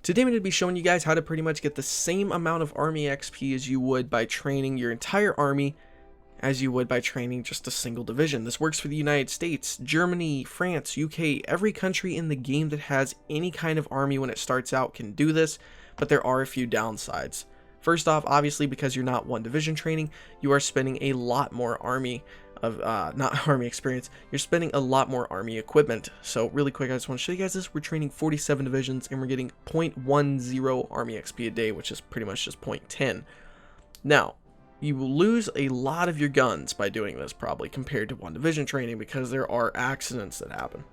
Today I'm going to be showing you guys how to pretty much get the same amount of army XP as you would by training your entire army as you would by training just a single division. This works for the United States, Germany, France, UK, every country in the game that has any kind of army when it starts out can do this, but there are a few downsides. First off, obviously because you're not one division training, you are spending a lot more army of not army experience, you're spending a lot more army equipment. So really quick, I just want to show you guys this. We're training 47 divisions and we're getting 0.10 army XP a day, which is pretty much just 0.10. Now, you will lose a lot of your guns by doing this probably compared to one division training because there are accidents that happen.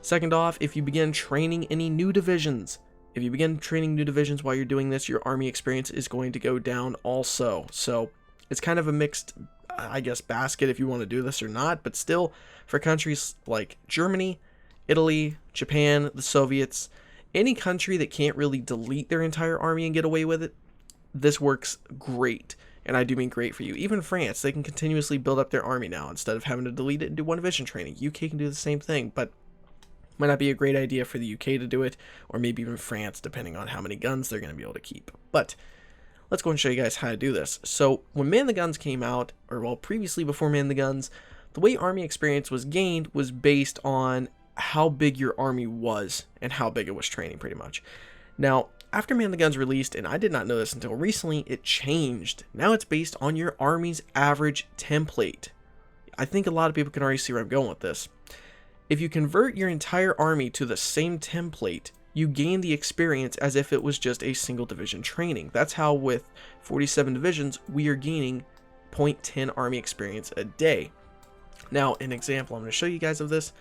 Second off, if you begin training any new divisions, while you're doing this, your army experience is going to go down also. So it's kind of a mixed, I guess, basket if you want to do this or not, but still for countries like Germany, Italy, Japan, the Soviets, any country that can't really delete their entire army and get away with it, this works great. And I do mean great for you. Even France, they can continuously build up their army now instead of having to delete it and do one division training. UK can do the same thing, but might not be a great idea for the UK to do it, or maybe even France, depending on how many guns they're going to be able to keep. But let's go and show you guys how to do this. So when Man the Guns came out, or well, previously before Man the Guns, the way army experience was gained was based on how big your army was and how big it was training pretty much. Now, after Man the Guns released, and I did not know this until recently, it changed. Now it's based on your army's average template. I think a lot of people can already see where I'm going with this. If you convert your entire army to the same template, you gain the experience as if it was just a single division training. That's how with 47 divisions, we are gaining 0.10 army experience a day. Now, an example I'm going to show you guys of this.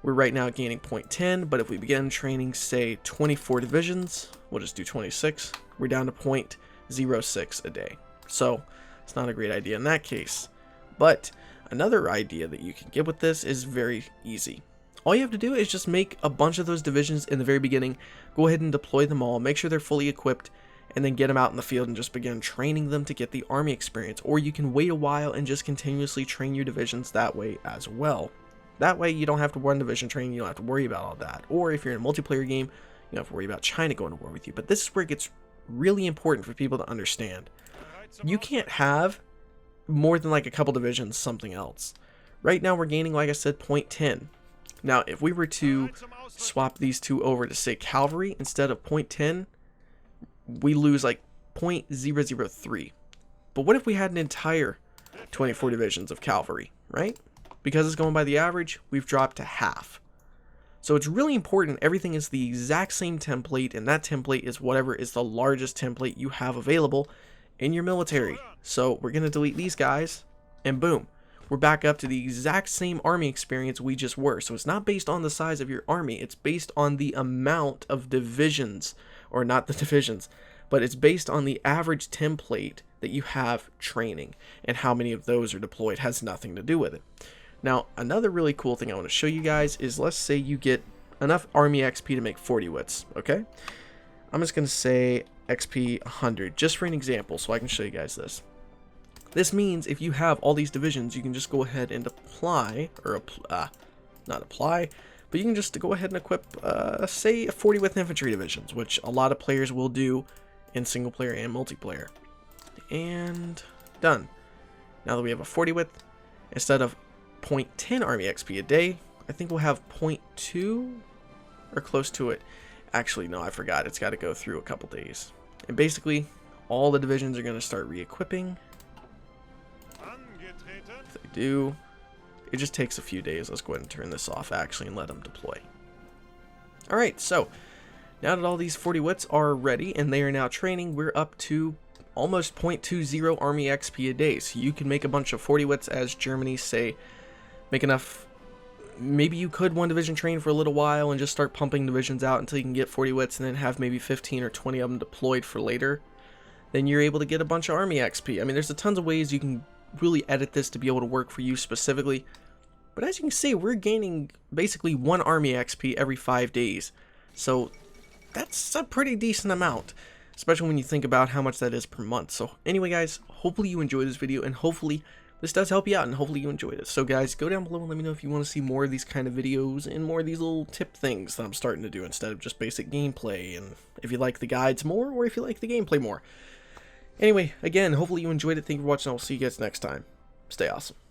We're right now gaining 0.10, but if we begin training, say, 24 divisions, we'll just do 26, we're down to 0.06 a day. So it's not a great idea in that case. But another idea that you can get with this is very easy. All you have to do is just make a bunch of those divisions in the very beginning, go ahead and deploy them all, make sure they're fully equipped, and then get them out in the field and just begin training them to get the army experience. Or you can wait a while and just continuously train your divisions that way as well. That way you don't have to run division training, you don't have to worry about all that. Or if you're in a multiplayer game, you don't have to worry about China going to war with you. But this is where it gets really important for people to understand. You can't have more than like a couple divisions something else. Right now we're gaining, like I said, 0.10. Now if we were to swap these two over to say cavalry instead of 0.10, we lose like 0.003. But what if we had an entire 24 divisions of cavalry, right? Because it's going by the average, we've dropped to half. So it's really important everything is the exact same template, and that template is whatever is the largest template you have available in your military. So we're going to delete these guys, and boom, we're back up to the exact same army experience we just were. So it's not based on the size of your army, it's based on the amount of divisions, or not the divisions, but it's based on the average template that you have training, and how many of those are deployed has nothing to do with it. Now, another really cool thing I want to show you guys is, let's say you get enough army XP to make 40 wits, okay? I'm just going to say XP 100, just for an example, so I can show you guys this. This means if you have all these divisions, you can just go ahead and apply, or not apply, but you can just go ahead and equip, say, 40 with infantry divisions, which a lot of players will do in single player and multiplayer. And done. Now that we have a 40 width, instead of 0.10 army XP a day, I think we'll have 0.2 or close to it. Actually, no, I forgot. It's got to go through a couple days. And basically, all the divisions are going to start re-equipping. If they do, it just takes a few days. Let's go ahead and turn this off, actually, and let them deploy. Alright, so now that all these 40 wits are ready and they are now training, we're up to almost 0.20 army XP a day. So you can make a bunch of 40 wits as Germany, say, make enough. Maybe you could one division train for a little while and just start pumping divisions out until you can get 40 wits and then have maybe 15 or 20 of them deployed for later. Then you're able to get a bunch of army XP. I mean, there's a tons of ways you can really edit this to be able to work for you specifically. But as you can see, we're gaining basically 1 army XP every 5 days. So that's a pretty decent amount, especially when you think about how much that is per month. So anyway guys, hopefully you enjoyed this video, and hopefully this does help you out, and hopefully you enjoyed it. So guys, go down below and let me know if you want to see more of these kind of videos and more of these little tip things that I'm starting to do instead of just basic gameplay, and if you like the guides more or if you like the gameplay more. Anyway, again, hopefully you enjoyed it. Thank you for watching. I will see you guys next time. Stay awesome.